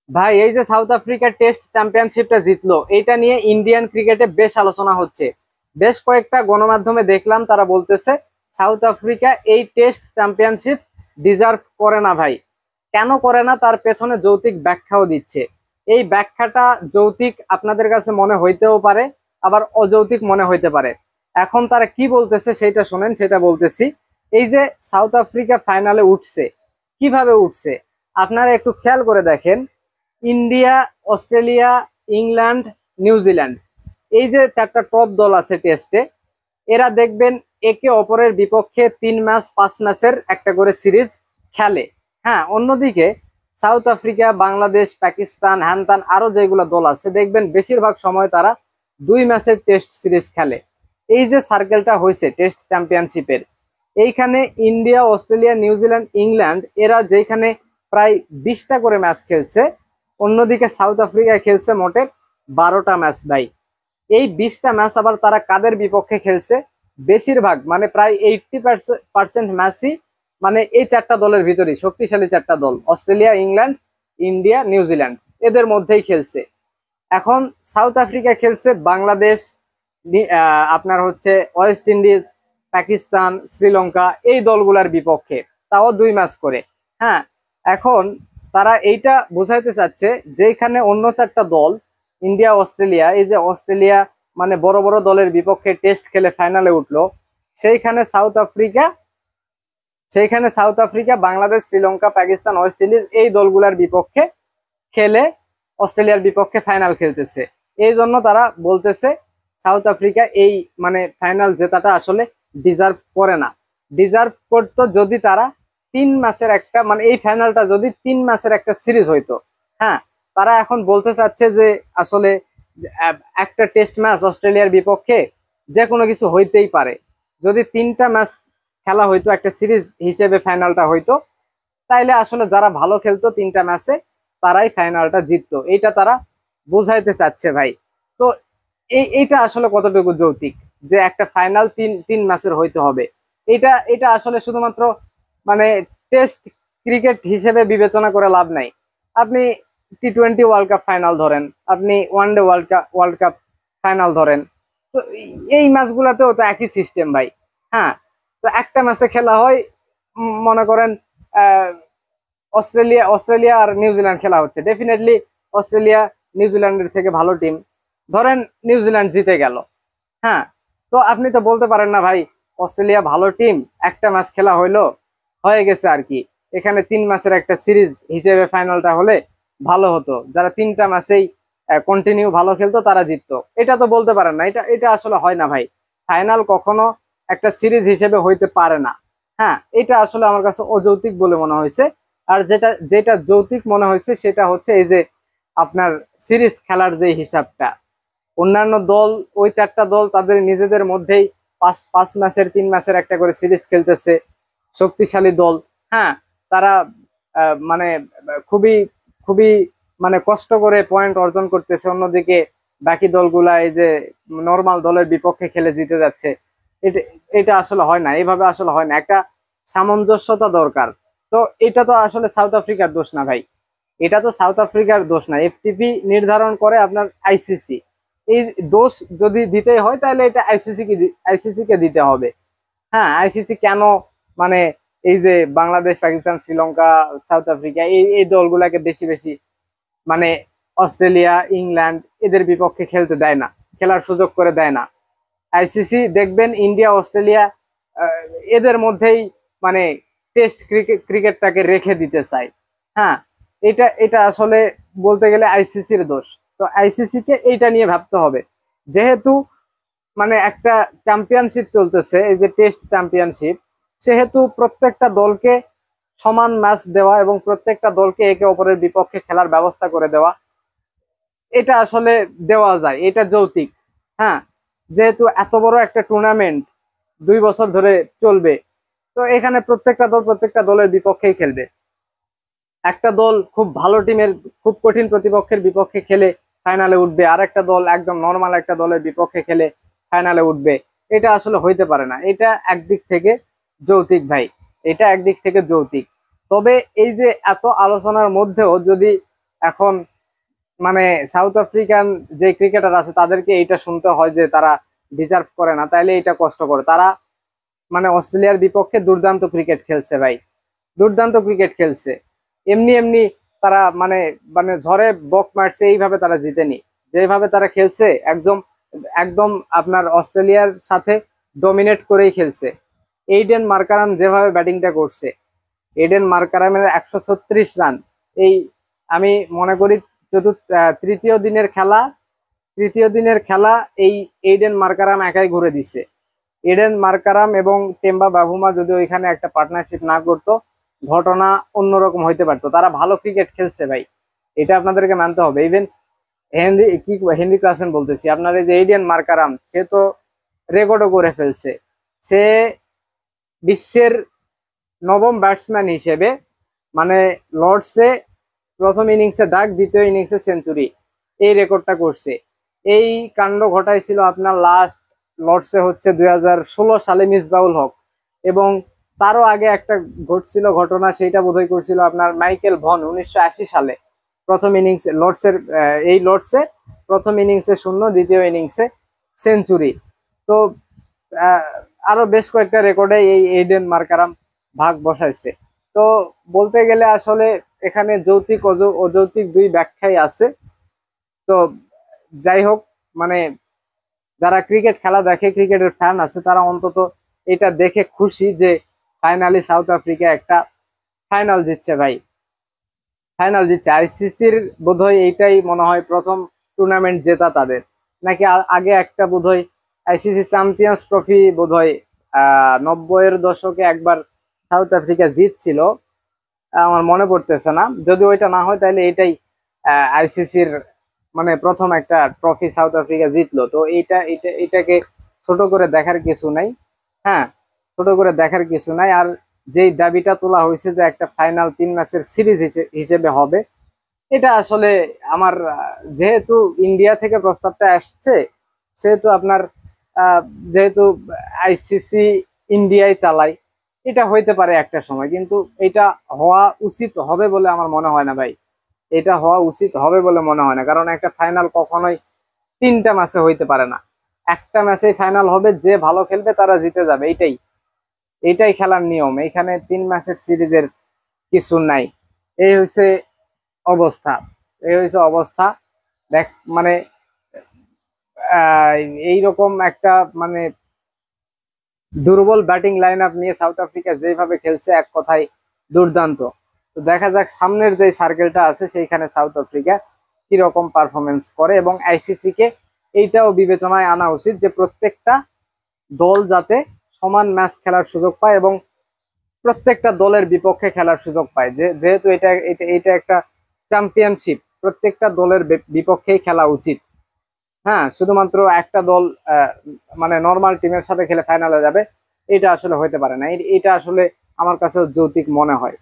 ভাই এই যে সাউথ আফ্রিকা টেস্ট চ্যাম্পিয়নশিপটা জিতলো, এটা নিয়ে ইন্ডিয়ান ক্রিকেটে বেশ আলোচনা হচ্ছে। বেশ কয়েকটা গণমাধ্যমে দেখলাম তারা বলতেছে সাউথ আফ্রিকা এই টেস্ট চ্যাম্পিয়নশিপ ডিজার্ভ করে না ভাই। কেন করে না তার পেছনে যৌক্তিক ব্যাখ্যাও দিচ্ছে। এই ব্যাখ্যাটা যৌক্তিক আপনাদের কাছে মনে হইতেও পারে, আবার অযৌক্তিক মনে হইতে পারে। এখন তারা কি বলতেছে সেটা শোনেন, সেটা বলতেছি। এই যে সাউথ আফ্রিকা ফাইনালে উঠছে, কিভাবে উঠছে আপনারা একটু খেয়াল করে দেখেন। ইন্ডিয়া, অস্ট্রেলিয়া, ইংল্যান্ড, নিউজিল্যান্ড, এই যে চারটা টপ দল আছে টেস্টে, এরা দেখবেন একে অপরের বিপক্ষে 3 ম্যাচ 5 ম্যাচের একটা করে সিরিজ খেলে। হ্যাঁ, অন্যদিকে সাউথ আফ্রিকা, বাংলাদেশ, পাকিস্তান, হ্যানতান আরো যেগুলো দল আছে দেখবেন বেশিরভাগ সময় তারা 2 ম্যাচের টেস্ট সিরিজ খেলে। এই যে সার্কেলটা হয়েছে টেস্ট চ্যাম্পিয়নশিপের, এইখানে ইন্ডিয়া, অস্ট্রেলিয়া, নিউজিল্যান্ড, ইংল্যান্ড এরা যেখানে প্রায় 20টা করে ম্যাচ খেলছে, অন্যদিকে সাউথ আফ্রিকা খেলছে মোটে 12টা ম্যাচ ভাই। এই 20টা ম্যাচ আবার তারা কাদের বিপক্ষে খেলছে? বেশিরভাগ মানে প্রায় 80% ম্যাচই মানে এই চারটা দলের ভিতরেই, শক্তিশালী চারটা দল অস্ট্রেলিয়া, ইংল্যান্ড, ইন্ডিয়া, নিউজিল্যান্ড, এদের মধ্যেই খেলছে। এখন সাউথ আফ্রিকা খেলছে বাংলাদেশ, আপনার হচ্ছে ওয়েস্ট ইন্ডিজ, পাকিস্তান, শ্রীলঙ্কা, এই দলগুলার বিপক্ষে, তাও 2 ম্যাচ করে। হ্যাঁ, এখন তারা এইটা বোঝাইতে চাচ্ছে যেখানে অন্য চারটা দল, ইন্ডিয়া, অস্ট্রেলিয়া, এই যে অস্ট্রেলিয়া মানে বড় বড় দলের বিপক্ষে টেস্ট খেলে ফাইনালে উঠলো, সেইখানে south Africa Bangladesh, Sri Lanka, Pakistan, West Indies এই দলগুলার বিপক্ষে খেলে অস্ট্রেলিয়ার বিপক্ষে ফাইনাল খেলতেছে। এই জন্য তারা বলতেছে সাউথ আফ্রিকা এই মানে ফাইনাল জেতাটা আসলে ডিজার্ভ করে না। ডিজার্ভ করতো যদি তারা 3 ম্যাচের একটা মানে এই ফাইনালটা যদি 3 ম্যাচের একটা সিরিজ হইতো। হ্যাঁ, তারা এখন বলতে চাচ্ছে যে আসলে একটা টেস্ট ম্যাচ অস্ট্রেলিয়ার বিপক্ষে যে কোনো কিছু হইতেই পারে। যদি 3টা ম্যাচ খেলা হইতো, একটা সিরিজ হিসেবে ফাইনালটা হইতো, তাইলে আসলে যারা ভালো খেলতো 3টা ম্যাচে তারাই ফাইনালটা জিততো, এইটা তারা বুঝাইতে চাচ্ছে ভাই। তো এইটা আসলে কতটুকু যৌক্তিক যে একটা ফাইনাল তিন তিন ম্যাচের হইতে হবে? এটা এটা আসলে শুধুমাত্র মানে টেস্ট ক্রিকেট হিসেবে বিবেচনা করে লাভ নাই। আপনি T20 ওয়ার্ল্ড কাপ ফাইনাল ধরেন, আপনি ওয়ানডে ওয়ার্ল্ড কাপ ফাইনাল ধরেন, তো এই ম্যাচগুলোতেও তো একই সিস্টেম ভাই। হ্যাঁ, তো একটা ম্যাচে খেলা হয়, মনে করেন অস্ট্রেলিয়া আর নিউজিল্যান্ড খেলা হচ্ছে, ডেফিনেটলি অস্ট্রেলিয়া নিউজিল্যান্ডের থেকে ভালো টিম, ধরেন নিউজিল্যান্ড জিতে গেল। হ্যাঁ, তো আপনি তো বলতে পারেন না ভাই অস্ট্রেলিয়া ভালো টিম, একটা ম্যাচ খেলা হইলো, হয়ে গেছে আর কি, এখানে 3 ম্যাচের একটা সিরিজ হিসেবে ফাইনালটা হলে ভালো হতো, যারা 3টা ম্যাচেই কন্টিনিউ ভালো খেলতো তারা জিততো। এটা তো বলতে পারেন না, এটা এটা আসলে হয় না ভাই। ফাইনাল কখনো একটা সিরিজ হিসেবে হইতে পারে না। হ্যাঁ, এটা আসলে আমার কাছে অযৌক্তিক বলে মনে হয়েছে। আর যেটা যেটা যৌক্তিক মনে হয়েছে সেটা হচ্ছে এই যে আপনার সিরিজ খেলার যে হিসাবটা, অন্যান্য দল, ওই চারটা দল তাদের নিজেদের মধ্যেই পাঁচ পাঁচ ম্যাচের 3 ম্যাচের একটা করে সিরিজ খেলতেছে, শক্তিশালী দল। হ্যাঁ, তারা মানে খুবই খুবই মানে কষ্ট করে পয়েন্ট অর্জন করতেছে, অন্যদিকে বাকি দলগুলা এই যে নর্মাল দলের বিপক্ষে খেলে জিতে যাচ্ছে। এটা এটা আসলে হয় না, এইভাবে আসলে হয় না, একটা সামঞ্জস্যতা দরকার। তো এটা তো আসলে সাউথ আফ্রিকার দোষ না ভাই, এটা তো সাউথ আফ্রিকার দোষ না, এফটিপি নির্ধারণ করে আপনার আইসিসি। এই দোষ যদি দিতেই হয় তাহলে এটা আইসিসি কে দিতে হবে। হ্যাঁ, আইসিসি কেন মানে এই যে বাংলাদেশ, পাকিস্তান, শ্রীলঙ্কা, সাউথ আফ্রিকা এই এই দলগুলাকে বেশি বেশি মানে অস্ট্রেলিয়া, ইংল্যান্ড এদের বিপক্ষে খেলতে দেয় না, খেলার সুযোগ করে দেয় না? আইসিসি দেখবেন ইন্ডিয়া, অস্ট্রেলিয়া এদের মধ্যেই মানে টেস্ট ক্রিকেটটাকে রেখে দিতে চায়। হ্যাঁ, এটা এটা আসলে বলতে গেলে আইসিসির দোষ। তো আইসিসি কে এইটা নিয়ে ভাবতে হবে, যেহেতু মানে একটা চ্যাম্পিয়নশিপ চলতেছে, এই যে টেস্ট চ্যাম্পিয়নশিপ, সেহেতু প্রত্যেকটা দলকে সমান ম্যাচ দেওয়া এবং প্রত্যেকটা দলকে একে অপরের বিপক্ষে খেলার ব্যবস্থা করে দেওয়া, এটা আসলে দেওয়া যায়, এটা যৌক্তিক। হ্যাঁ, যেহেতু এত বড় একটা টুর্নামেন্ট 2 বছর ধরে চলবে, তো এখানে প্রত্যেকটা দলের বিপক্ষেই খেলবে। একটা দল খুব ভালো টিমের, খুব কঠিন প্রতিপক্ষের বিপক্ষে খেলে ফাইনালে উঠবে, আর একটা দল একদম নর্মাল একটা দলের বিপক্ষে খেলে ফাইনালে উঠবে। এটা আসলে হইতে পারে না, এটা একদিক থেকে যৌক্তিক ভাই, এটা একদিক থেকে যৌক্তিক। তবে এই যে এত আলোচনার মধ্যেও যদি এখন মানে সাউথ আফ্রিকান যে ক্রিকেটার আছে তাদেরকে এটা শুনতে হয় যে তারা ডিজার্ভ করে না, তাইলে এটা কষ্ট করে। তারা মানে অস্ট্রেলিয়ার বিপক্ষে দুর্দান্ত ক্রিকেট খেলছে ভাই, দুর্দান্ত ক্রিকেট খেলছে। এমনি এমনি তারা মানে মানে ঝড়ে বক মারছে এইভাবে তারা জিতেনি। যেভাবে তারা খেলছে একদম একদম আপনার অস্ট্রেলিয়ার সাথে ডমিনেট করেই খেলছে। এইডেন মার্কারাম যেভাবে ব্যাটিংটা করছে, এডেন মার্কারামের 136 রান, এই আমি মনে করি তৃতীয় দিনের খেলা এই এইডেন মার্কারাম একাই ঘুরে দিছে। এডেন মার্কারাম এবং টেম্বা বাভুমা যদি ওইখানে একটা পার্টনারশিপ না করতো, ঘটনা অন্যরকম হইতে পারতো। তারা ভালো ক্রিকেট খেলছে ভাই, এটা আপনাদেরকে মানতে হবে। ইভেন হেনরি ক্লাসেন বলতেছি, আপনার এই যে এইডেন মার্কারাম, সে তো রেকর্ডও করে ফেলছে। সে বিশ্বের নবম ব্যাটসম্যান হিসেবে মানে লর্ডসে প্রথম ইনিংসে ডাক, দ্বিতীয় ইনিংসে সেঞ্চুরি, এই রেকর্ডটা করছে। এই কাণ্ড ঘটাইছিল আপনার লাস্ট লর্ডসে হচ্ছে 2016 সালে মিসবাউল হক, এবং তারও আগে একটা ঘটছিল ঘটনা, সেইটা বোধহয় করছিল আপনার মাইকেল ভন 1980 সালে। প্রথম ইনিংসে লর্ডসের এই লর্ডসে প্রথম ইনিংসে শূন্য, দ্বিতীয় ইনিংসে সেঞ্চুরি। তো আহ, আরো বেশ কয়েকটা রেকর্ডে এই এইডেন মার্কারাম ভাগ বসাইছে। তো বলতে গেলে আসলে এখানে যৌক্তিক অযৌক্তিক দুই ব্যাখ্যাই আছে। তো যাই হোক, মানে যারা ক্রিকেট খেলা দেখে, ক্রিকেটের ফ্যান আছে, তারা অন্তত এটা দেখে খুশি যে ফাইনালি সাউথ আফ্রিকা একটা ফাইনাল জিতছে ভাই, ফাইনাল জিতছে। আইসিসির বোধহয় এইটাই মনে হয় প্রথম টুর্নামেন্ট জেতা তাদের, নাকি আগে একটা বোধহয় আইসিসি চ্যাম্পিয়ন্স ট্রফি বোধহয় 90-এর দশকে একবার সাউথ আফ্রিকা জিতছিল, আমার মনে পড়তেছে না। যদি ওইটা না হয় তাহলে এটাই আইসিসির মানে প্রথম একটা ট্রফি সাউথ আফ্রিকা জিতলো। তো এটাকে ছোট করে দেখার কিছু নাই। হ্যাঁ, ছোট করে দেখার কিছু নাই। আর যেই দাবিটা তোলা হয়েছে যে একটা ফাইনাল 3 ম্যাচের সিরিজ হিসেবে হবে, এটা আসলে আমার যেহেতু ইন্ডিয়া থেকে প্রস্তাবটা আসছে, সেহেতু আপনার আহ, যেহেতু আইসিসি ইন্ডিয়ায় চালায়, এটা হইতে পারে একটা সময়, কিন্তু এটা হওয়া উচিত হবে বলে আমার মনে হয় না ভাই। এটা হওয়া উচিত হবে বলে মনে হয় না, কারণ একটা ফাইনাল কখনোই 3টা ম্যাচে হইতে পারে না। একটা ম্যাচেই ফাইনাল হবে, যে ভালো খেলবে তারা জিতে যাবে, এইটাই এইটাই খেলার নিয়ম। এখানে 3 ম্যাচের সিরিজের কিছু নাই। এই হচ্ছে অবস্থা, এই হচ্ছে অবস্থা। দেখ মানে আহ এইরকম একটা মানে দুর্বল ব্যাটিং লাইন আপ নিয়ে সাউথ আফ্রিকা যেভাবে খেলছে, এক কথায় দুর্দান্ত। তো দেখা যাক সামনের যে সার্কেলটা আছে সেইখানে সাউথ আফ্রিকা কিরকম পারফরমেন্স করে, এবং আইসিসি কে এইটাও বিবেচনায় আনা উচিত যে প্রত্যেকটা দল যাতে সমান ম্যাচ খেলার সুযোগ পায় এবং প্রত্যেকটা দলের বিপক্ষে খেলার সুযোগ পায়। যেহেতু এটা এটা এটা একটা চ্যাম্পিয়নশিপ, প্রত্যেকটা দলের বিপক্ষেই খেলা উচিত। হ্যাঁ, শুধুমাত্র একটা দল মানে নর্মাল টিমের সাথে খেলে ফাইনালে যাবে, এটা আসলে হইতে পারে না। এটা আসলে আমার কাছে যৌক্তিক মনে হয়।